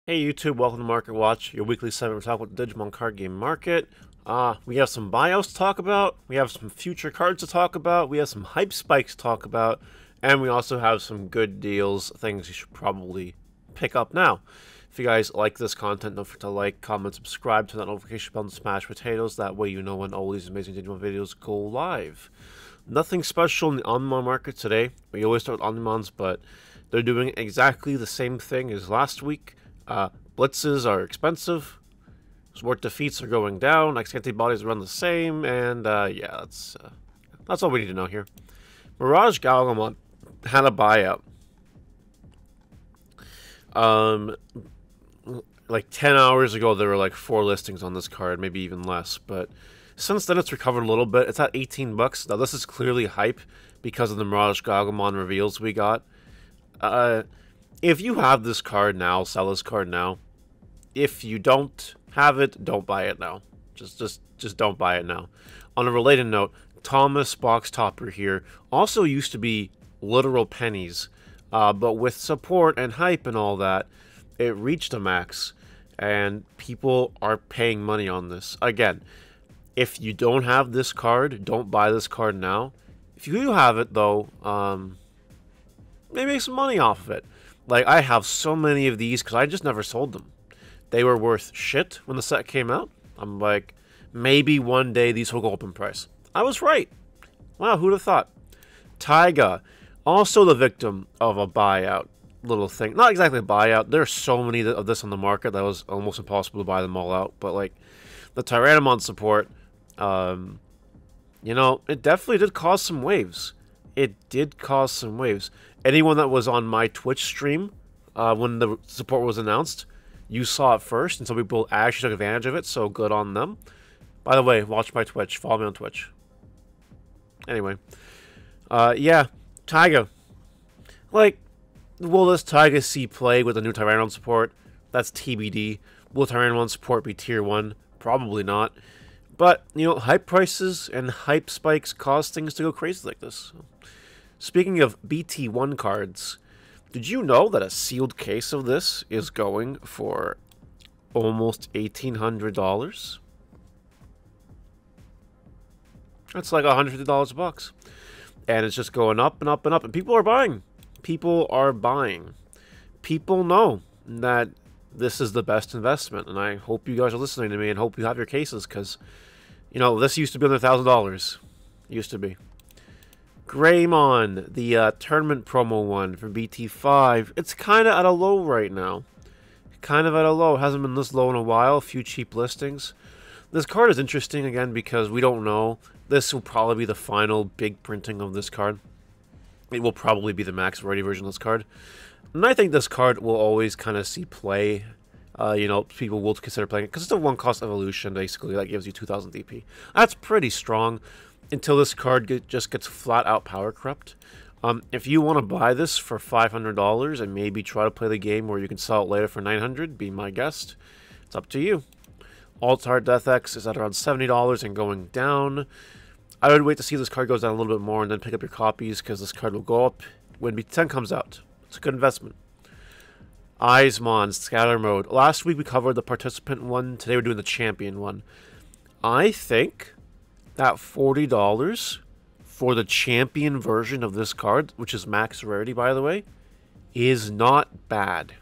Hey YouTube, welcome to Market Watch, your weekly segment. We're talking about the Digimon card game market. We have some buyouts to talk about, we have some future cards to talk about, we have some hype spikes to talk about, and we also have some good deals, things you should probably pick up now. If you guys like this content, don't forget to like, comment, subscribe, turn that notification bell, and smash potatoes. That way you know when all these amazing Digimon videos go live. Nothing special in the Omnimon market today. We always start with Omnimons, but they're doing exactly the same thing as last week. Blitzes are expensive, Sword defeats are going down, X antibodies run the same, and yeah, that's all we need to know here. Mirage Galgamon had a buyout. Like 10 hours ago, there were like 4 listings on this card, maybe even less, but since then it's recovered a little bit. It's at 18 bucks. Now this is clearly hype because of the Mirage Galgamon reveals we got. If you have this card now, sell this card now. If you don't have it, don't buy it now. Just don't buy it now. On a related note, Thomas Box Topper here also used to be literal pennies, but with support and hype and all that, it reached a max, and people are paying money on this. Again, if you don't have this card, don't buy this card now. If you do have it, though, maybe make some money off of it. Like, I have so many of these because I just never sold them. They were worth shit when the set came out. I'm like, maybe one day these will go up in price. I was right. Wow, who'd have thought? Taiga, also the victim of a buyout little thing. Not exactly a buyout. There's so many of this on the market that was almost impossible to buy them all out. But, like, the Tyrannomon support, you know, it definitely did cause some waves. It did cause some waves. Anyone that was on my Twitch stream when the support was announced, you saw it first, and some people actually took advantage of it, so good on them. By the way, watch my Twitch. Follow me on Twitch. Anyway. Yeah. Taiga. Like, will this Taiga see play with the new Tyrannomon support? That's TBD. Will Tyrannomon support be Tier 1? Probably not. But, you know, hype prices and hype spikes cause things to go crazy like this. Speaking of BT1 cards, did you know that a sealed case of this is going for almost $1,800? That's like $150 a box. And it's just going up and up and up. And people are buying. People are buying. People know that this is the best investment. And I hope you guys are listening to me and hope you have your cases. Because, you know, this used to be under $1,000. Used to be. Greymon, the tournament promo one from BT5. It's kind of at a low right now. Kind of at a low. Hasn't been this low in a while. A few cheap listings. This card is interesting again because we don't know. This will probably be the final big printing of this card. It will probably be the max variety version of this card. And I think this card will always kind of see play. You know, people will consider playing it because it's a one-cost evolution, basically. That gives you 2,000 DP. That's pretty strong. Until this card just gets flat-out power corrupt. If you want to buy this for $500 and maybe try to play the game where you can sell it later for $900, be my guest. It's up to you. Alt-Art Death X is at around $70 and going down. I would wait to see if this card goes down a little bit more and then pick up your copies because this card will go up when BT10 comes out. It's a good investment. Eismon, Scatter Mode. Last week we covered the participant one. Today we're doing the champion one. I think that $40 for the champion version of this card, which is max rarity, by the way, is not bad.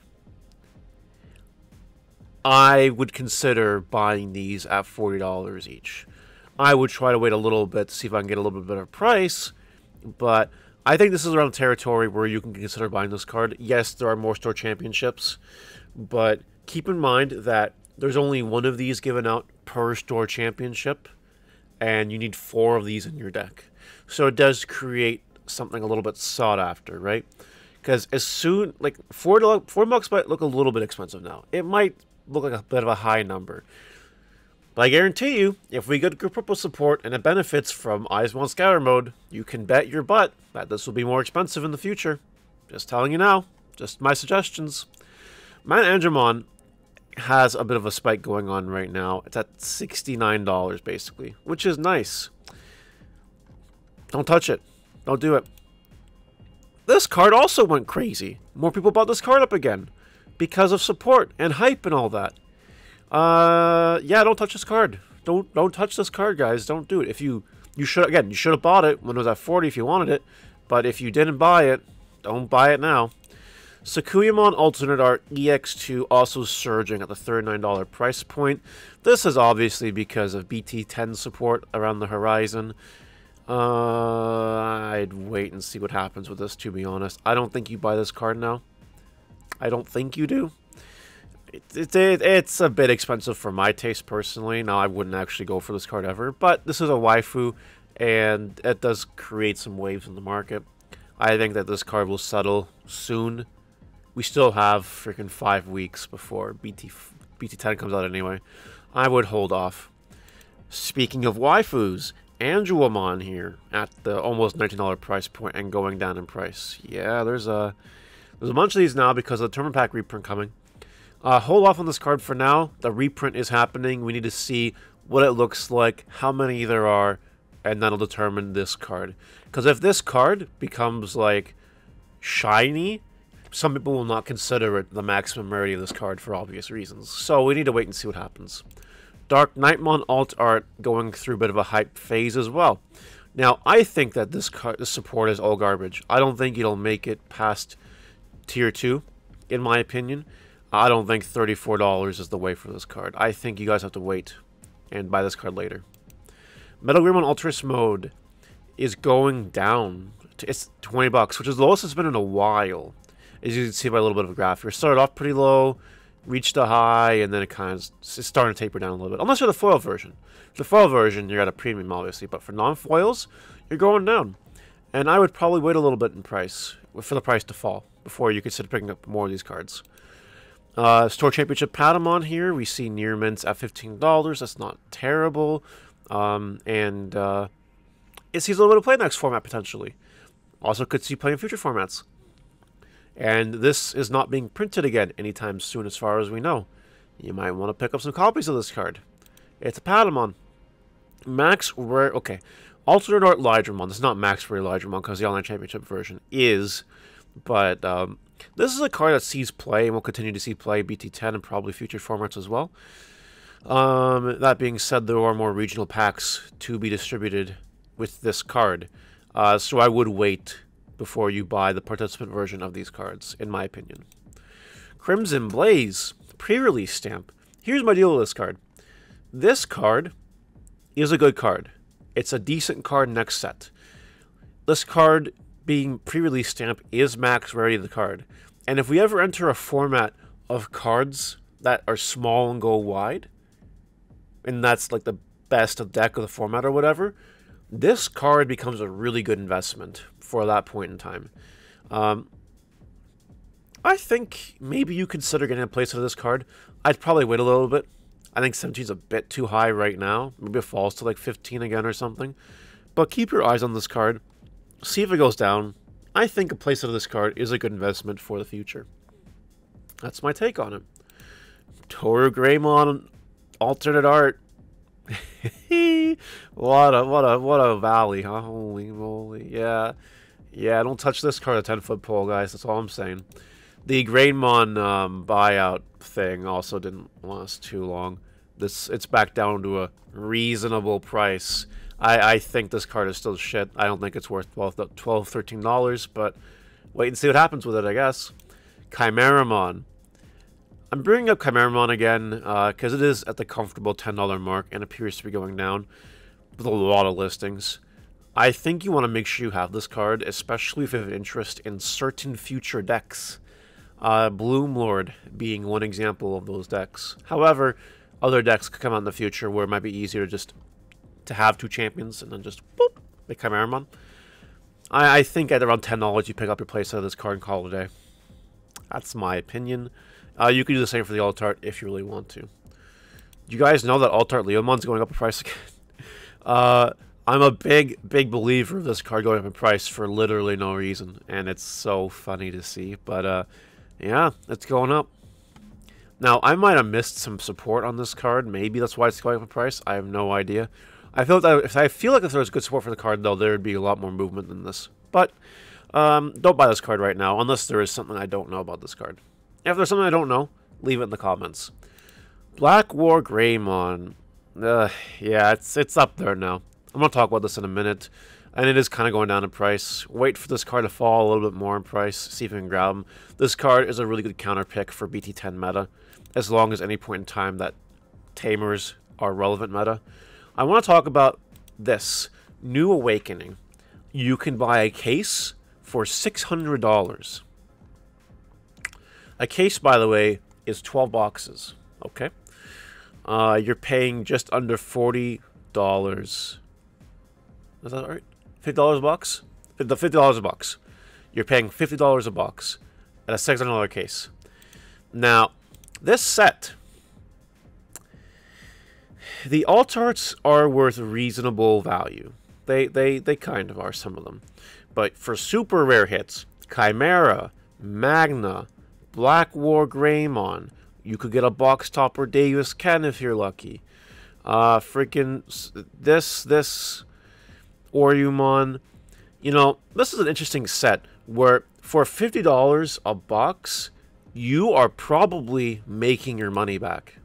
I would consider buying these at $40 each. I would try to wait a little bit to see if I can get a little bit better price, but I think this is around territory where you can consider buying this card. Yes, there are more store championships, but keep in mind that there's only one of these given out per store championship, and you need 4 of these in your deck. So it does create something a little bit sought after, right? Because as soon, like, $4 bucks might look a little bit expensive now. It might look like a bit of a high number. But I guarantee you, if we get good purple support and it benefits from Eismon Scatter Mode, you can bet your butt that this will be more expensive in the future. Just telling you now. Just my suggestions. Man Andromon has a bit of a spike going on right now. It's at $69 basically, which is nice. Don't touch it. Don't do it. This card also went crazy. More people bought this card up again. because of support and hype and all that. Yeah, don't touch this card. Don't touch this card, guys. Don't do it. If you should have bought it when it was at 40 if you wanted it, but if you didn't buy it, don't buy it now. Sakuyamon Alternate Art EX2 also surging at the $39 price point. This is obviously because of BT10 support around the horizon. I'd wait and see what happens with this, to be honest. I don't think you buy this card now. I don't think you do. It's a bit expensive for my taste, personally. Now, I wouldn't actually go for this card ever, but this is a waifu, and it does create some waves in the market. I think that this card will settle soon. We still have freaking 5 weeks before BT10 comes out anyway. I would hold off. Speaking of waifus, Angelomon here at the almost $19 price point and going down in price. Yeah, there's a bunch of these now because of the tournament pack reprint coming. Hold off on this card for now. The reprint is happening. We need to see what it looks like, how many there are, and that'll determine this card. Because if this card becomes like shiny, some people will not consider it the maximum rarity of this card for obvious reasons. So we need to wait and see what happens. Dark Knightmon Alt Art going through a bit of a hype phase as well. Now, I think that this support is all garbage. I don't think it'll make it past Tier 2, in my opinion. I don't think $34 is the way for this card. I think you guys have to wait and buy this card later. Metal Greymon Ultras Mode is going down. It's $20, which is the lowest it's been in a while. As you can see by a little bit of a graph here. It started off pretty low, reached a high, and then it's starting to taper down a little bit. Unless you're the foil version. For the foil version, you're at a premium, obviously. But for non-foils, you're going down. And I would probably wait a little bit in price, for the price to fall, before you consider picking up more of these cards. Store Championship Patamon here. We see near mints at $15. That's not terrible. It sees a little bit of play next format, potentially. Also could see play in future formats. And this is not being printed again anytime soon, as far as we know. You might want to pick up some copies of this card. It's a Patamon. Max Rare... Okay. Alternate Art Lydramon. This is not Max Rare Lydramon, because the Online Championship version is. But, this is a card that sees play, and will continue to see play BT10 and probably future formats as well. That being said, there are more regional packs to be distributed with this card. So I would wait before you buy the participant version of these cards, in my opinion. Crimson Blaze, pre-release stamp. Here's my deal with this card. This card is a good card. It's a decent card next set. This card, being pre-release stamp, is max rarity of the card. And if we ever enter a format of cards that are small and go wide, and that's like the best of deck of the format or whatever, this card becomes a really good investment for that point in time. I think maybe you consider getting a place of this card. I'd probably wait a little bit. I think 17 is a bit too high right now. Maybe it falls to like 15 again or something. But keep your eyes on this card. See if it goes down. I think a place of this card is a good investment for the future. That's my take on it. Toru Greymon Alternate Art. what a valley, huh? Holy moly. Yeah, don't touch this card at 10-foot pole, guys. That's all I'm saying. The Greymon buyout thing also didn't last too long. It's back down to a reasonable price. I think this card is still shit. I don't think it's worth $12, $13, but wait and see what happens with it, I guess. Chimeramon. I'm bringing up Chimeramon again because it is at the comfortable $10 mark and appears to be going down with a lot of listings. I think you want to make sure you have this card, especially if you have an interest in certain future decks. Bloomlord being one example of those decks. However, other decks could come out in the future where it might be easier just to have two champions and then just boop, make Chimeramon. I think at around $10 you pick up your playset of this card and call it a day. That's my opinion. You can do the same for the alt art if you really want to. You guys know that alt art Leomon's going up in price again? I'm a big believer of this card going up in price for literally no reason, and it's so funny to see. But yeah, it's going up. Now, I might have missed some support on this card. Maybe that's why it's going up in price. I have no idea. I feel like if there was good support for the card, though, there would be a lot more movement than this. But don't buy this card right now, unless there is something I don't know about this card. If there's something I don't know, leave it in the comments. Black War Greymon. Yeah, it's up there now. I'm going to talk about this in a minute. And it is kind of going down in price. Wait for this card to fall a little bit more in price. See if you can grab them. This card is a really good counter pick for BT10 meta. As long as any point in time that Tamers are relevant meta. I want to talk about this. New Awakening. You can buy a case for $600. A case, by the way, is 12 boxes. Okay? You're paying just under $40. Is that right? $50 a box? $50 a box. You're paying $50 a box at a $600 case. Now, this set, the alt arts are worth reasonable value. They kind of are, some of them. But for super rare hits, Chimera, Magna, Black War Greymon, you could get a box topper Deus Ken if you're lucky. Freaking this Orumon. You know, this is an interesting set where for $50 a box, you are probably making your money back.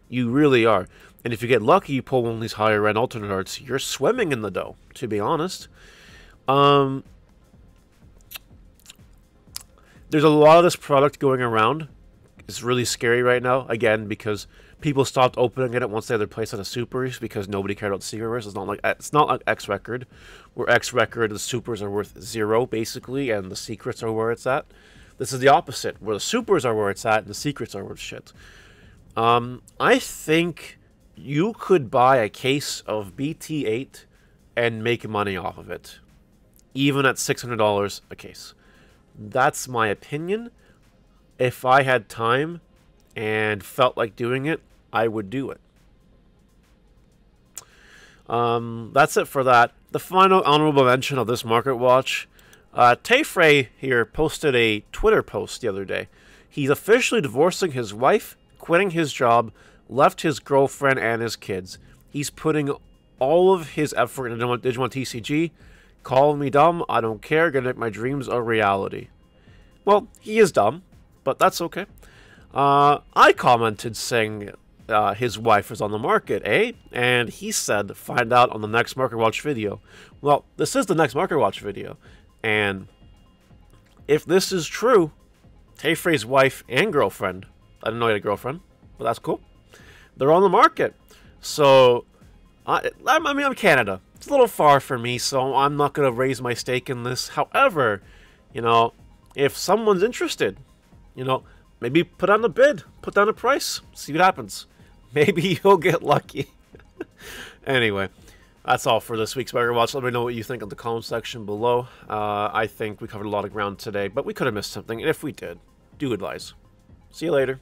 You really are. And if you get lucky, you pull one of these higher end alternate arts, you're swimming in the dough, to be honest. There's a lot of this product going around. It's really scary right now, again, because people stopped opening it once they had their place on the supers because nobody cared about the secret rares. It's not like X Record, where X Record the supers are worth 0 basically, and the secrets are where it's at. This is the opposite, where the supers are where it's at and the secrets are worth shit. I think you could buy a case of BT8 and make money off of it, even at $600 a case. That's my opinion. If I had time and felt like doing it, I would do it. That's it for that. The final honorable mention of this market watch. Tayfrey here posted a Twitter post the other day. He's officially divorcing his wife, quitting his job, left his girlfriend and his kids. He's putting all of his effort into Digimon TCG. Call me dumb, I don't care, gonna make my dreams a reality. Well, he is dumb, but that's okay. I commented saying his wife was on the market, eh? And he said, find out on the next Market Watch video. Well, this is the next Market Watch video. And if this is true, Tayfrey's wife and girlfriend, I didn't know he had a girlfriend, but that's cool. They're on the market. So, I mean, I'm Canada. It's a little far for me, so I'm not going to raise my stake in this. However, you know, if someone's interested, you know, maybe put on a bid, put down a price, see what happens. Maybe you'll get lucky. Anyway, that's all for this week's Market Watch. Let me know what you think in the comment section below. I think we covered a lot of ground today, but we could have missed something, and if we did, do advise. See you later.